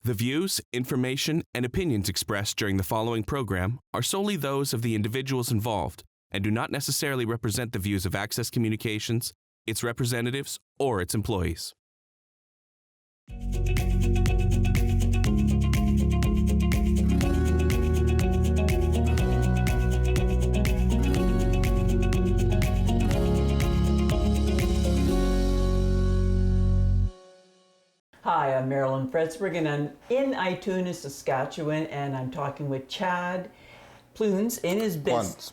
The views, information, and opinions expressed during the following program are solely those of the individuals involved and do not necessarily represent the views of Access Communications, its representatives, or its employees. Hi, I'm Marilyn Fredsberg, and I'm in Ituna, Saskatchewan, and I'm talking with Chad Pluns in his business.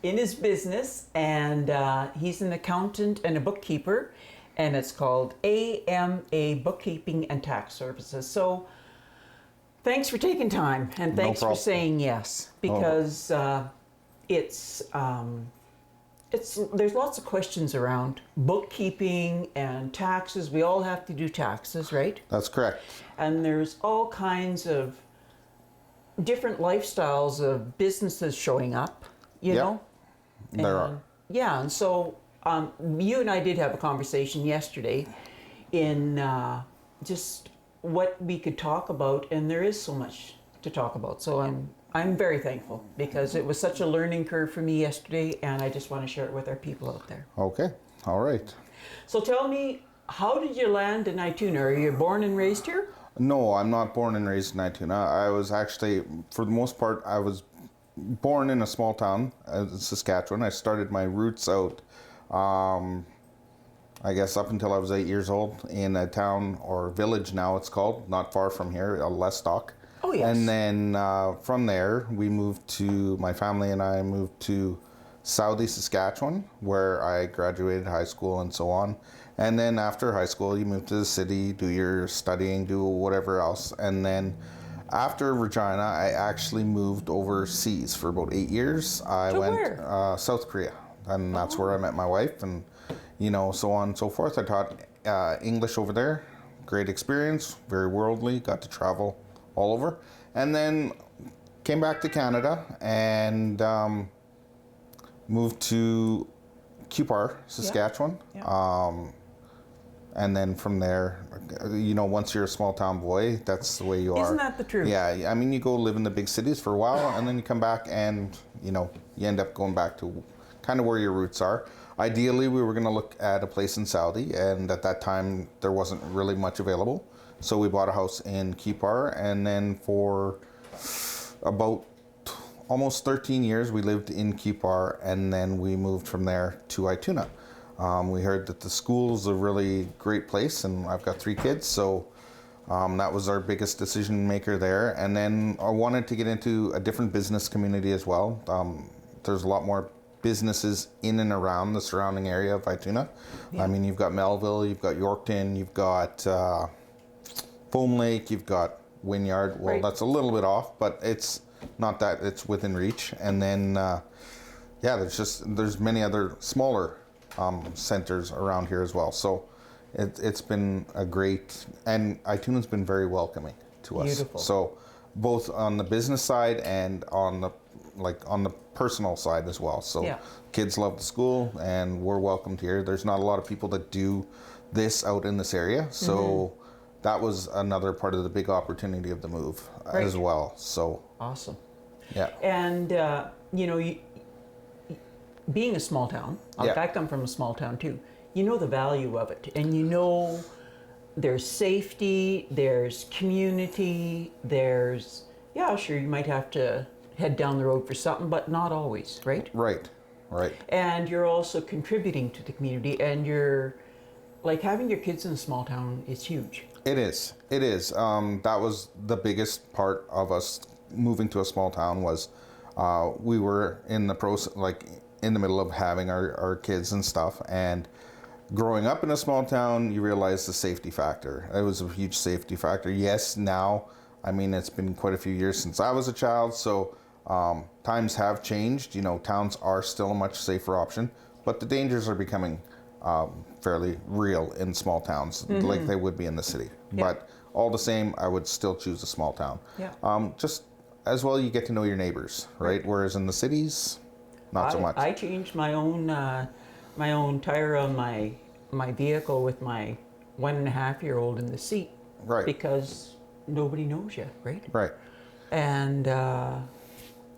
In his business, and he's an accountant and a bookkeeper, and it's called A.M.A. Bookkeeping and Tax Services. So, thanks for taking time, and thanks for saying yes, because there's lots of questions around bookkeeping and taxes. We all have to do taxes, right? That's correct. And there's all kinds of different lifestyles of businesses showing up, you know? There are. Yeah, and so you and I did have a conversation yesterday in just what we could talk about, and there is so much to talk about. So I'm very thankful because it was such a learning curve for me yesterday, and I just want to share it with our people out there. Okay, all right. So tell me, how did you land in Ituna? Are you born and raised here? No, I'm not born and raised in Ituna. I was actually, for the most part, I was born in a small town in Saskatchewan. I started my roots out, I guess up until I was 8 years old, in a town, or village now it's called, not far from here, Lestock. Oh, yes. And then from there, my family and I moved to Southie, Saskatchewan, where I graduated high school and so on. And then after high school, you move to the city, do your studying, do whatever else. And then after Regina, I actually moved overseas for about 8 years. I went South Korea, and that's where I met my wife, and so on and so forth. I taught English over there. Great experience, very worldly, got to travel all over, and then came back to Canada and moved to Cupar, Saskatchewan. And then from there, once you're a small town boy, that's the way you are. Isn't that the truth? Yeah, I mean, you go live in the big cities for a while, and then you come back and, you end up going back to kind of where your roots are. Ideally, we were going to look at a place in Saudi, and at that time, there wasn't really much available. So we bought a house in Cupar, and then for about almost 13 years, we lived in Cupar, and then we moved from there to Ituna. We heard that the school's a really great place, and I've got 3 kids, so that was our biggest decision maker there. And then I wanted to get into a different business community as well. There's a lot more businesses in and around the surrounding area of Ituna. Yeah. I mean, you've got Melville, you've got Yorkton, you've got Foam Lake, you've got Wynyard. Well, right. That's a little bit off, but it's not that, it's within reach. And then, there's many other smaller centers around here as well. So it's been a great, and Ituna's been very welcoming to us. Beautiful. So both on the business side and on the personal side as well. So kids love the school, and we're welcomed here. There's not a lot of people that do this out in this area. So that was another part of the big opportunity of the move as well. So awesome. Yeah. And being a small town, I come from a small town too. You know the value of it, and there's safety, there's community, there's sure, you might have to head down the road for something, but not always, right? Right. And you're also contributing to the community, and you're like having your kids in a small town is huge. It is. That was the biggest part of us moving to a small town was we were in the process, in the middle of having our kids and stuff. And growing up in a small town, you realize the safety factor. It was a huge safety factor. Yes, now, I mean, it's been quite a few years since I was a child, so times have changed. Towns are still a much safer option, but the dangers are becoming fairly real in small towns, like they would be in the city. Yeah. But all the same, I would still choose a small town. Yeah. Just as well, you get to know your neighbors, right? Whereas in the cities, not so much. I changed my own tire on my vehicle with my 1.5-year-old in the seat, right? Because nobody knows you, right? Right. And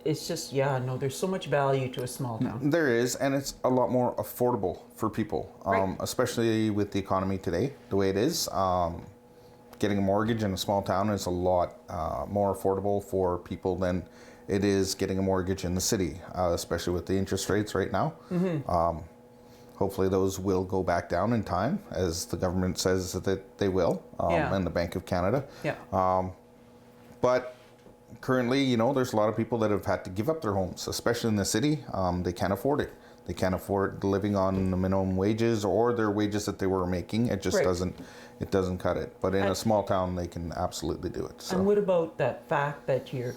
it's just, yeah, no, there's so much value to a small town. There is, and it's a lot more affordable for people, Right. especially with the economy today, the way it is. Getting a mortgage in a small town is a lot more affordable for people than it is getting a mortgage in the city, especially with the interest rates right now. Hopefully those will go back down in time, as the government says that they will, Yeah. and the Bank of Canada. Yeah. But currently, you know, there's a lot of people that have had to give up their homes, especially in the city. They can't afford it. They can't afford living on the minimum wages or their wages that they were making. It just Right. doesn't cut it. But in a small town, they can absolutely do it. So And what about that fact that you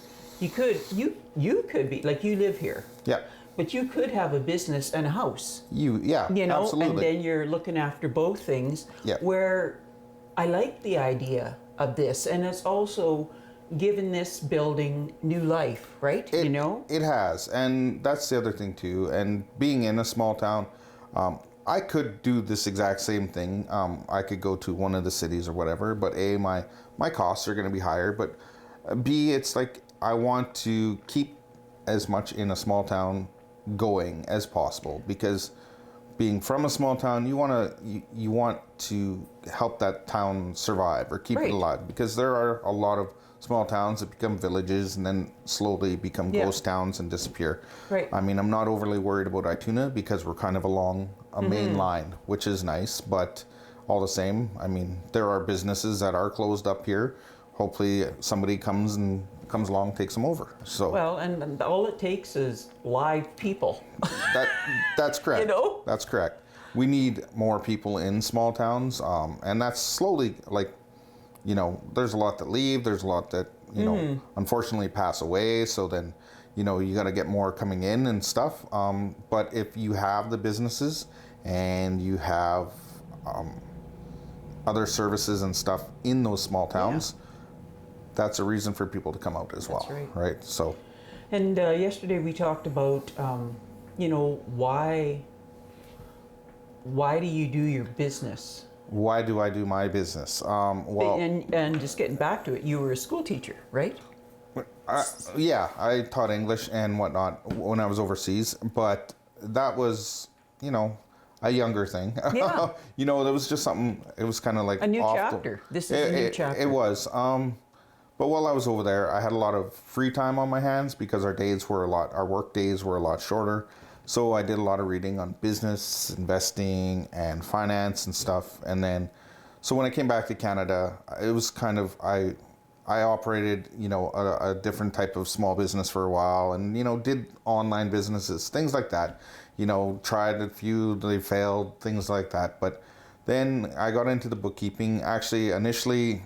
could be, like, you live here, yeah, but you could have a business and a house, yeah, you know, absolutely. and then you're looking after both things. Yeah. Where I like the idea of this, and it's also given this building new life, right? It, you know? it has, and that's the other thing too. And being in a small town, I could do this exact same thing. I could go to one of the cities or whatever, but A, my costs are going to be higher, but B, it's like I want to keep as much in a small town going as possible, because being from a small town, you want to help that town survive or keep Right. it alive, because there are a lot of small towns that become villages and then slowly become Yeah. ghost towns and disappear. Right. I mean, I'm not overly worried about Ituna because we're kind of along a main line, which is nice, but all the same, I mean, there are businesses that are closed up here. Hopefully somebody comes along, takes them over. So Well, and all it takes is live people. that's correct. You know? That's correct. We need more people in small towns, and that's slowly, like, you know, there's a lot that leave. There's a lot that, you know, unfortunately pass away. So then, you know, you got to get more coming in and stuff. But if you have the businesses and you have other services and stuff in those small towns, that's a reason for people to come out as well. right. Right. So, And yesterday we talked about, you know, why do you do your business? why do I do my business? Well, And just getting back to it, you were a school teacher, right? yeah, I taught English and whatnot when I was overseas, but that was, you know, a younger thing. Yeah. You know, there was just something, it was kind of like A new off the- chapter. This is a new chapter. It was. But while I was over there, I had a lot of free time on my hands because our work days were a lot shorter. So I did a lot of reading on business, investing, and finance and stuff. And then, so when I came back to Canada, it was kind of, I operated, you know, a different type of small business for a while, and, you know, did online businesses, things like that. You know, tried a few, they failed, things like that. But then I got into the bookkeeping. Actually, initially,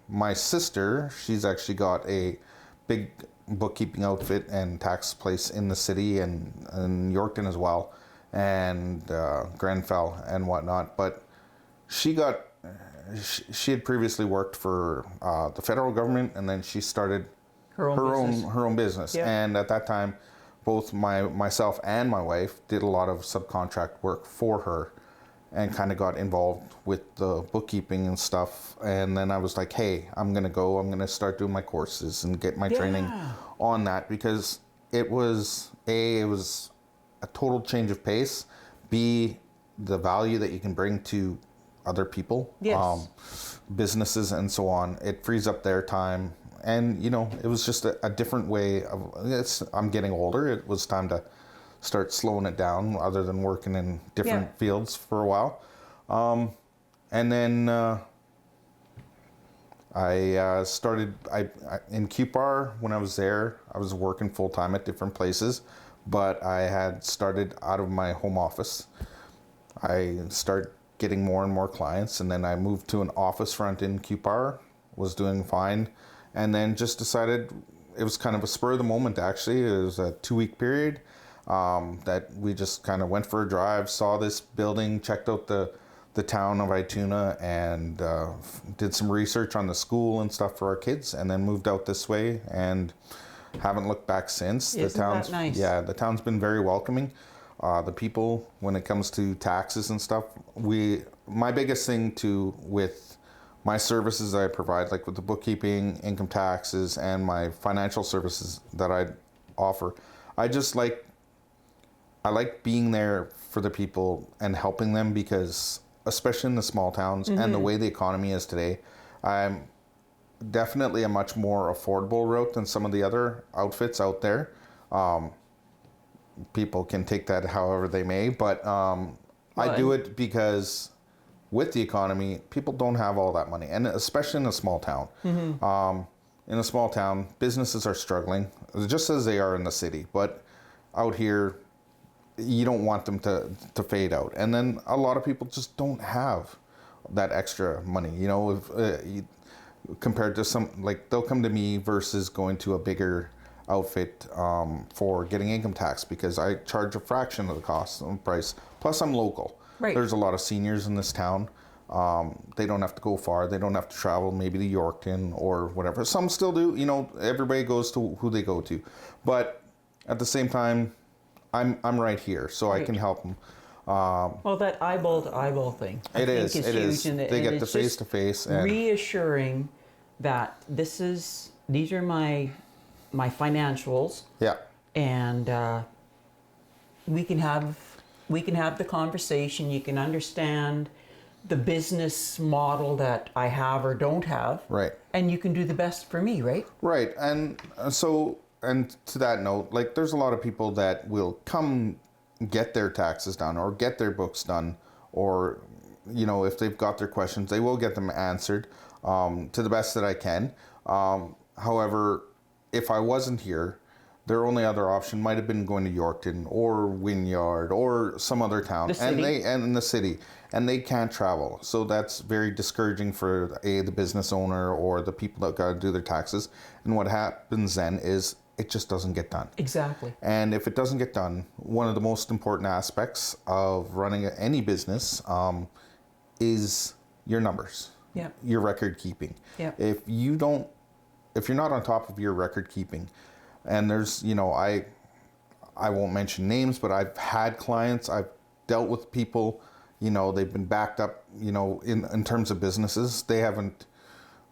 my sister, she's actually got a big bookkeeping outfit and tax place in the city, and in Yorkton as well, and Grenfell and whatnot. But she had previously worked for the federal government, and then she started Her own business. Yeah. And at that time, both myself and my wife did a lot of subcontract work for her, and kind of got involved with the bookkeeping and stuff. And then I was like, hey, I'm going to start doing my courses and get my training on that, because it was a total change of pace. B, the value that you can bring to other people, Yes. businesses and so on. It frees up their time. And, you know, it was just a different way of, I'm getting older. It was time to start slowing it down, other than working in different fields for a while. And then I started in QPAR. When I was there, I was working full time at different places, but I had started out of my home office. I started getting more and more clients, and then I moved to an office front in QPAR, was doing fine, and then just decided, it was kind of a spur of the moment actually. It was a 2-week period. That we just kind of went for a drive, saw this building, checked out the town of Ituna, and did some research on the school and stuff for our kids, and then moved out this way, and haven't looked back since. Isn't that nice? Yeah, the town's been very welcoming. The people, when it comes to taxes and stuff, my biggest thing with my services I provide, like with the bookkeeping, income taxes, and my financial services that I offer, I like being there for the people and helping them, because especially in the small towns and the way the economy is today, I'm definitely a much more affordable route than some of the other outfits out there. People can take that however they may, but I do it because with the economy, people don't have all that money, and especially in a small town. In a small town, businesses are struggling, just as they are in the city. But out here, you don't want them to fade out. And then a lot of people just don't have that extra money. You know, compared to some, like, they'll come to me versus going to a bigger outfit for getting income tax, because I charge a fraction of the cost and price. Plus, I'm local. Right. There's a lot of seniors in this town. They don't have to go far. They don't have to travel maybe to Yorkton or whatever. Some still do. You know, everybody goes to who they go to. But at the same time, I'm right here, so I can help them. Well, that eyeball to eyeball thing, I think is huge. And they get the face to face, and reassuring that these are my financials. Yeah. And we can have the conversation. You can understand the business model that I have or don't have. Right. And you can do the best for me, right? Right. And so, and to that note, like, there's a lot of people that will come get their taxes done or get their books done, or, you know, if they've got their questions, they will get them answered to the best that I can. However, if I wasn't here, their only other option might have been going to Yorkton or Wynyard or some other town, and the city, and they can't travel. So that's very discouraging for the business owner or the people that got to do their taxes. And what happens then is it just doesn't get done. Exactly. And if it doesn't get done, one of the most important aspects of running any business is your numbers. Yeah. Your record keeping. Yeah. If you're not on top of your record keeping, and there's, you know, I won't mention names, but I've had clients, I've dealt with people, you know, they've been backed up, you know, in terms of businesses. They haven't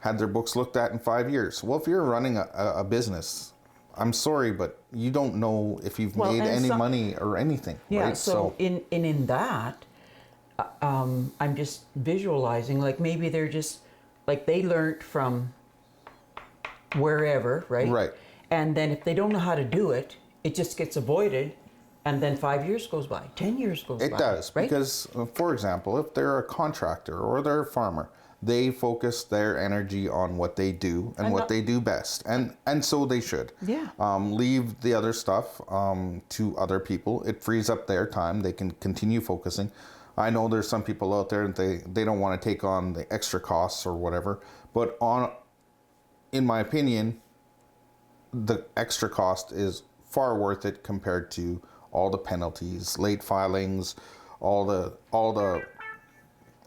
had their books looked at in 5 years. Well, if you're running a business, I'm sorry, but you don't know if you've made any money or anything. Yeah, right? so in that, I'm just visualizing, like, maybe they're just, like, they learned from wherever, right? Right. And then if they don't know how to do it, it just gets avoided, and then 5 years goes by, 10 years goes by. It does, right? because, for example, if they're a contractor or they're a farmer, they focus their energy on what they do and what they do best, and so they should. Yeah. Leave the other stuff to other people. It frees up their time. They can continue focusing. I know there's some people out there and they don't want to take on the extra costs or whatever, but in my opinion, the extra cost is far worth it compared to all the penalties, late filings, all the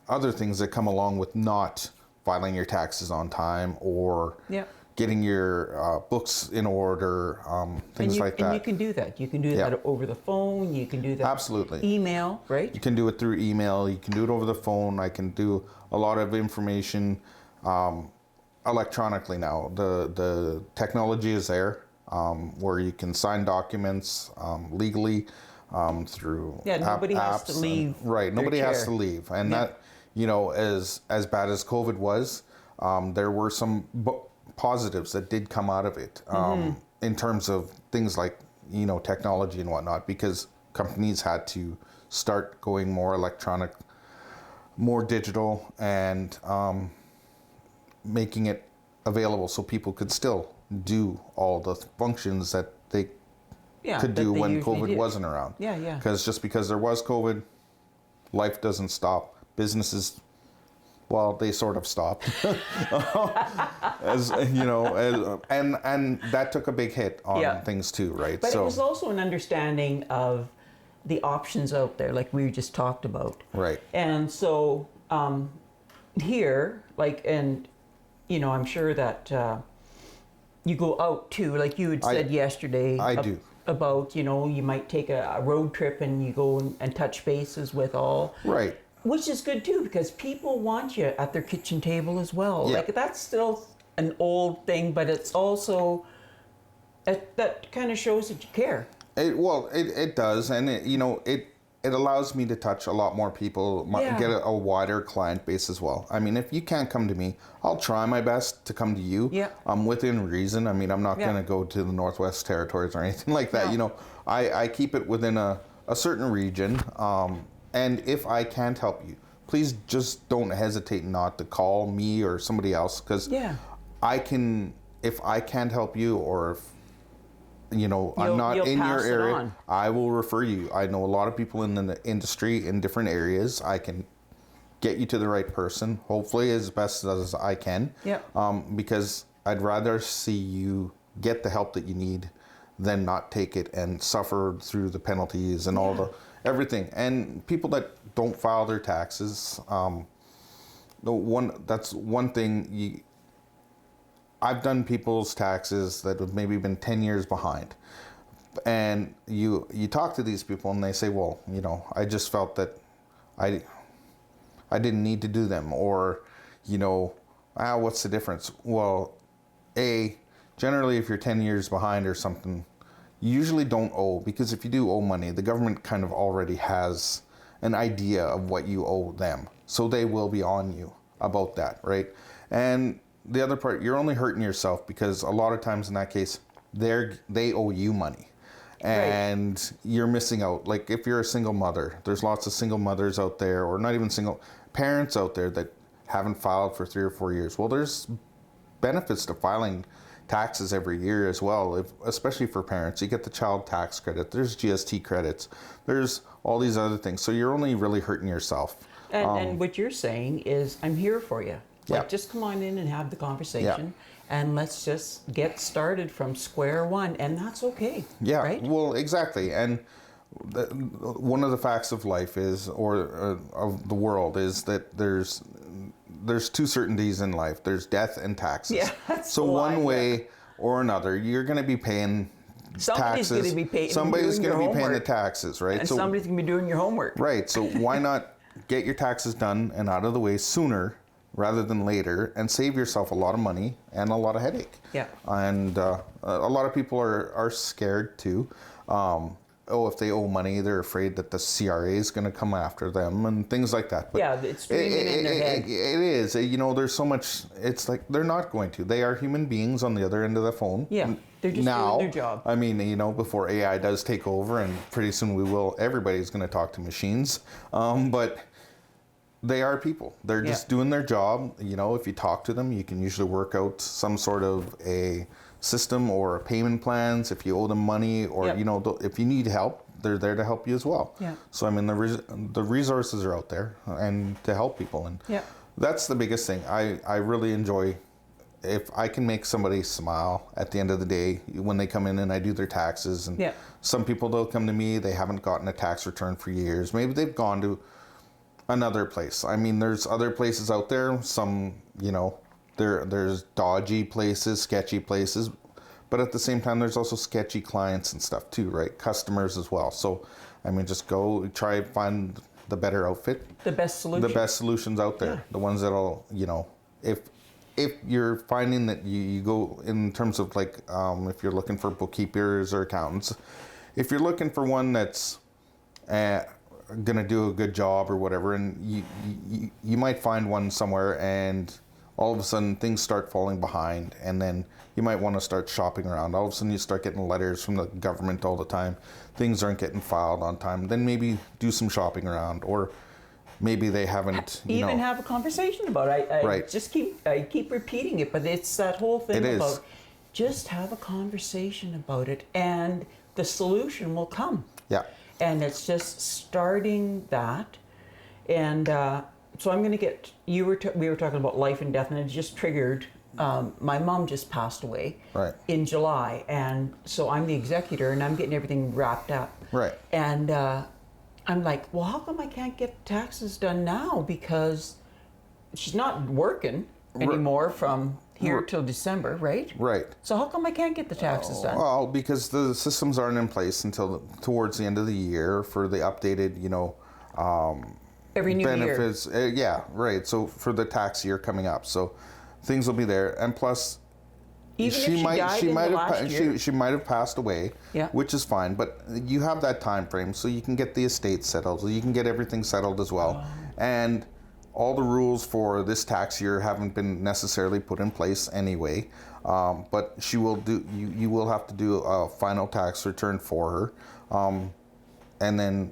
other things that come along with not filing your taxes on time or getting your books in order, things like that. And you can do that. You can do that over the phone. You can do that. Absolutely. Email, right? You can do it through email. You can do it over the phone. I can do a lot of information electronically now. The technology is there where you can sign documents legally through nobody apps. has to leave. Right. Nobody has to leave. And that, you know, as bad as COVID was, there were some positives that did come out of it in terms of things like, you know, technology and whatnot, because companies had to start going more electronic, more digital, and making it available so people could still do all the functions that they could do when COVID wasn't around. Yeah. Because there was COVID, life doesn't stop. Businesses, well, they sort of stopped, as you know, and that took a big hit on things too, right? But it was also an understanding of the options out there, like we just talked about. Right. And so here, like, and you know, I'm sure that you go out too, like you had said yesterday. I do. About, you know, you might take a road trip and you go and touch bases with all. Right. Which is good too, because people want you at their kitchen table as well. Yeah. Like that's still an old thing, but it's also that kind of shows that you care. It does, and it allows me to touch a lot more people, get a wider client base as well. I mean, if you can't come to me, I'll try my best to come to you. Yeah. Within reason. I mean, I'm not Yeah. going to go to the Northwest Territories or anything like that. No. I keep it within a certain region. And if I can't help you, please just don't hesitate not to call me or somebody else, because if I can't help you, or if I'm not in your area, I will refer you. I know a lot of people in the industry in different areas. I can get you to the right person, hopefully as best as I can. Yeah. Because I'd rather see you get the help that you need than not take it and suffer through the penalties and all everything. And people that don't file their taxes, that's one thing. I've done people's taxes that have maybe been 10 years behind. And you talk to these people and they say, well, I just felt that I didn't need to do them, or, what's the difference? Well, generally if you're 10 years behind or something, you usually don't owe, because if you do owe money, the government kind of already has an idea of what you owe them. So they will be on you about that, right? And the other part, you're only hurting yourself, because a lot of times in that case, they owe you money. And you're missing out. Like if you're a single mother, there's lots of single mothers out there, or not even single parents out there that haven't filed for 3 or 4 years. Well, there's benefits to filing taxes every year as well, especially for parents. You get the child tax credit, there's GST credits, there's all these other things. So you're only really hurting yourself. And what you're saying is, I'm here for you. Like, just come on in and have the conversation, and let's just get started from square one, and that's okay. Yeah, right? Well, exactly. And one of the facts of life is, or of the world, is that there's 2 certainties in life. There's death and taxes. Yeah, that's so one way or another, you're going to be paying somebody's taxes. Going to be paying. Somebody's going to be paying the taxes, right? And somebody's going to be doing your homework. Right. So why not get your taxes done and out of the way sooner rather than later, and save yourself a lot of money and a lot of headache. Yeah. And a lot of people are scared too. If they owe money, they're afraid that the CRA is going to come after them and things like that. But it's screaming in their head. It is. There's so much. It's like they're not going to. They are human beings on the other end of the phone. Yeah. They're just doing their job. I mean, before AI does take over, and pretty soon everybody's going to talk to machines. But they are people. They're just doing their job. If you talk to them, you can usually work out some sort of a system or payment plans. If you owe them money, or if you need help, they're there to help you as well. Yeah. So I mean, the resources are out there and to help people, and that's the biggest thing. I really enjoy if I can make somebody smile at the end of the day when they come in and I do their taxes. And some people, they'll come to me, they haven't gotten a tax return for years. Maybe they've gone to another place. I mean, there's other places out there. Some, there's dodgy places, sketchy places, but at the same time, there's also sketchy clients and stuff too, right? Customers as well. So, I mean, just go try and find the better outfit. The best solution. The best solutions out there. Yeah. The ones that'll, if you're finding that you go in terms of like, if you're looking for bookkeepers or accountants, if you're looking for one that's gonna do a good job or whatever, and you might find one somewhere, and all of a sudden things start falling behind, and then you might want to start shopping around. All of a sudden you start getting letters from the government all the time, things aren't getting filed on time. Then maybe do some shopping around, or maybe they haven't have a conversation about it. I keep repeating it, but it's that whole thing about just have a conversation about it, and the solution will come. Yeah. And it's just starting that. And so I'm going to get, we were talking about life and death, and it just triggered, my mom just passed away in July. And so I'm the executor, and I'm getting everything wrapped up. Right. And I'm like, well, how come I can't get taxes done now? Because she's not working anymore from here till December, right? Right. So how come I can't get the taxes done? Well, because the systems aren't in place until towards the end of the year for the updated, Every new benefits. Yeah, right. So for the tax year coming up, so things will be there, and plus, Even if she died in the last year? she might have passed away, Yeah. which is fine. But you have that time frame, so you can get the estate settled, so you can get everything settled as well, and all the rules for this tax year haven't been necessarily put in place anyway. But she will do. You will have to do a final tax return for her, and then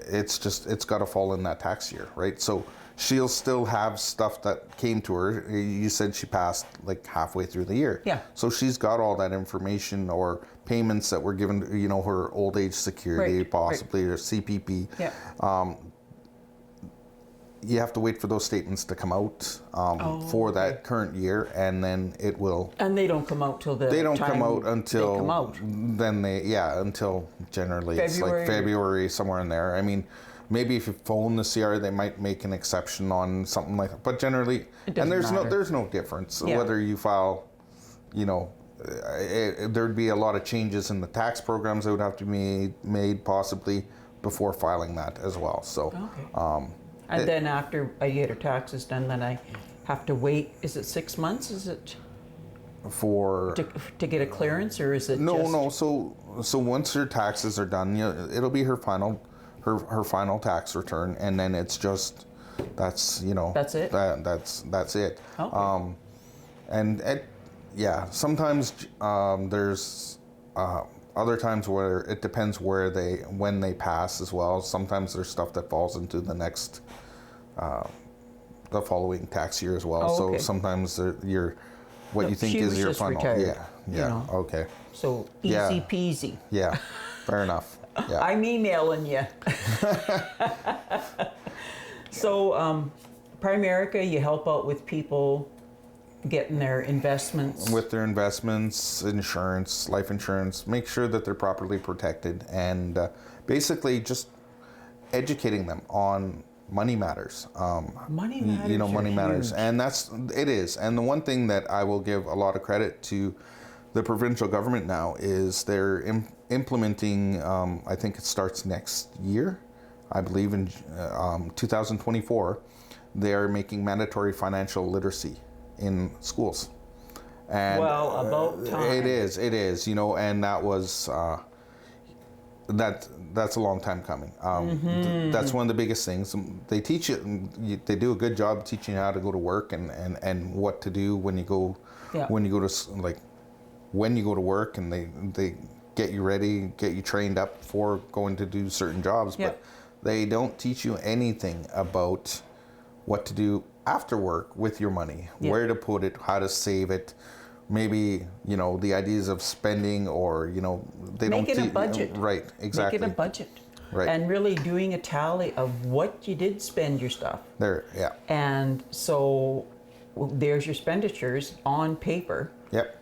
it's got to fall in that tax year, right? So she'll still have stuff that came to her. You said she passed like halfway through the year. Yeah. So she's got all that information or payments that were given, her old age security, Right, possibly, or CPP. Yeah. You have to wait for those statements to come out for that current year, and then it will. And they don't come out till the They don't time come out until. they come out. Then until generally it's like February, somewhere in there. I mean, maybe if you phone the CR, they might make an exception on something like that. But generally, and there's no difference whether you file. There'd be a lot of changes in the tax programs that would have to be made possibly before filing that as well. So. Okay. And then after I get her taxes done, then I have to wait. Is it 6 months? Is it for to get a clearance, or is it no? So once her taxes are done, it'll be her final tax return, and then it's just that's it. That's it. Okay. Sometimes there's other times where it depends when they pass as well. Sometimes there's stuff that falls into the next the following tax year as well. Oh, okay. So sometimes what you think is your final. Retired, Okay. So easy peasy. Yeah. Fair enough. Yeah. I'm emailing you. So Primerica, you help out with people getting their investments. With their investments, insurance, life insurance, make sure that they're properly protected, and basically just educating them on money matters. Money matters. Money matters, huge. and it is. And the one thing that I will give a lot of credit to the provincial government now is they're implementing. I think it starts next year, I believe in 2024. They're making mandatory financial literacy in schools. And about time. It is, and that was that's a long time coming. That's one of the biggest things. They teach you, they do a good job teaching you how to go to work and what to do when you go when you go to work, and they get you ready, get you trained up for going to do certain jobs, but they don't teach you anything about what to do after work with your money, where to put it, how to save it, maybe, the ideas of spending, or, they don't make it a budget. Right, exactly. Make it a budget. Right. And really doing a tally of what you did spend your stuff. There, yeah. And so there's your expenditures on paper. Yep.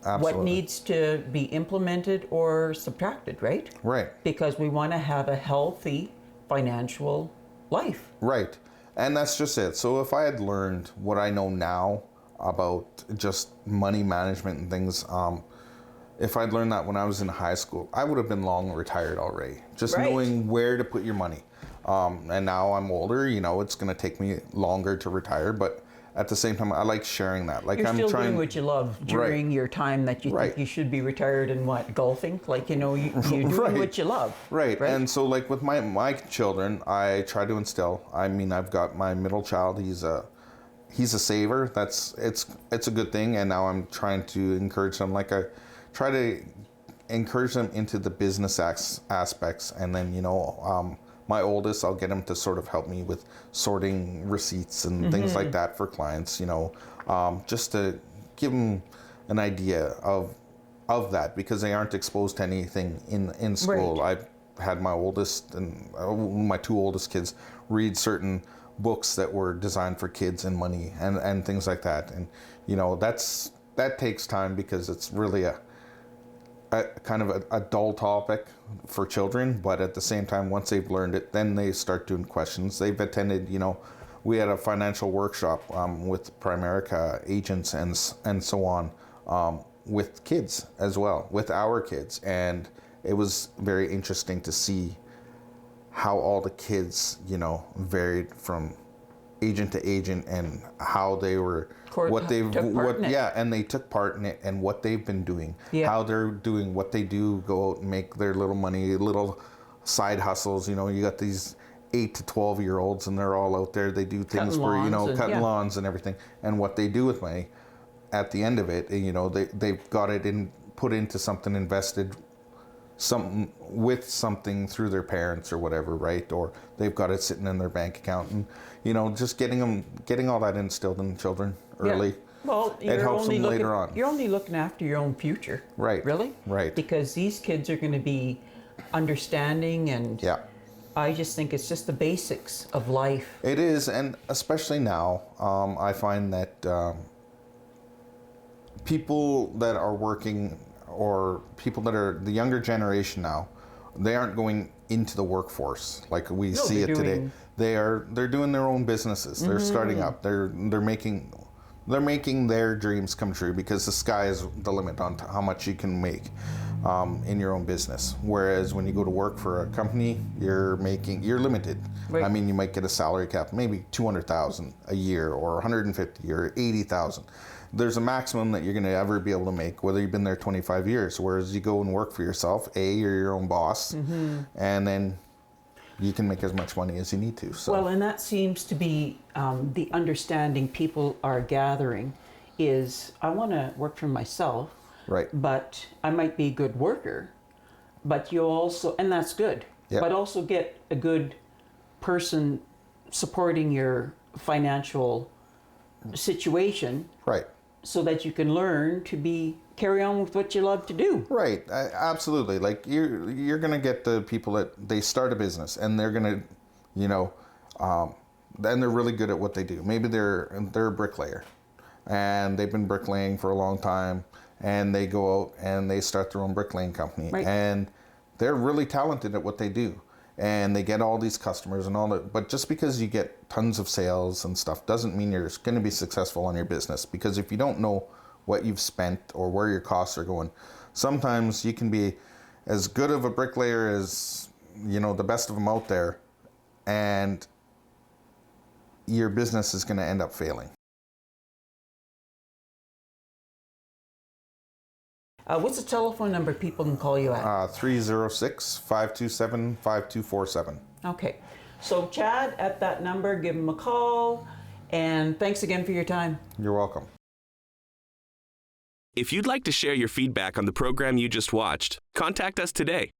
Absolutely. What needs to be implemented or subtracted, right? Right. Because we want to have a healthy financial life. Right. And that's just it. So if I had learned what I know now about just money management and things, if I'd learned that when I was in high school, I would have been long retired already. Just knowing where to put your money. And now I'm older, it's going to take me longer to retire, but at the same time, I like sharing that. Like, You're I'm still trying doing what you love during your time that you think you should be retired in what, golfing? Like, you're doing what you love. Right. And so, like, with my children, I try to instill. I mean, I've got my middle child. He's a saver. It's a good thing. And now I'm trying to encourage them. Like, I try to encourage them into the business aspects, and then my oldest, I'll get him to sort of help me with sorting receipts and things like that for clients, just to give them an idea of that, because they aren't exposed to anything in school. I've had my oldest and my two oldest kids read certain books that were designed for kids and money and things like that. And, that takes time, because it's really a kind of a dull topic for children, but at the same time, once they've learned it, then they start doing questions. They've attended, we had a financial workshop with Primerica agents and so on, with kids as well, with our kids, and it was very interesting to see how all the kids, varied from agent to agent, and how they were, and they took part in it, and what they've been doing, how they're doing what they do, go out and make their little money, little side hustles. You got these 8 to 12-year-olds, and they're all out there. They do things cutting lawns and everything, and what they do with money at the end of it, they've got it put into something, invested something through their parents or whatever, right? Or they've got it sitting in their bank account, and just getting all that instilled in children early. Yeah. Well, it helps them later on. You're only looking after your own future, right? Really, right? Because these kids are going to be understanding, and I just think it's just the basics of life. It is, and especially now, I find that people that are working, or people that are the younger generation now, they aren't going into the workforce like we see it today. They're doing their own businesses. They're starting up. They're making their dreams come true, because the sky is the limit on how much you can make in your own business. Whereas when you go to work for a company, you're limited. Right. I mean, you might get a salary cap, maybe $200,000 a year, or $150,000 or $80,000. There's a maximum that you're going to ever be able to make, whether you've been there 25 years. Whereas you go and work for yourself, you're your own boss, and then you can make as much money as you need to. So. Well, and that seems to be the understanding people are gathering is, I want to work for myself, right? But I might be a good worker, but you also, and that's good, but also get a good person supporting your financial situation, right? So that you can learn to carry on with what you love to do. Right, absolutely. Like you're gonna get the people that they start a business, and they're gonna, and they're really good at what they do. Maybe they're a bricklayer, and they've been bricklaying for a long time, and they go out and they start their own bricklaying company, and they're really talented at what they do, and they get all these customers and all that. But just because you get tons of sales and stuff doesn't mean you're going to be successful on your business, because if you don't know what you've spent or where your costs are going, sometimes you can be as good of a bricklayer as the best of them out there, and your business is going to end up failing. What's the telephone number people can call you at? 306-527-5247. Okay. So Chad, at that number, give him a call. And thanks again for your time. You're welcome. If you'd like to share your feedback on the program you just watched, contact us today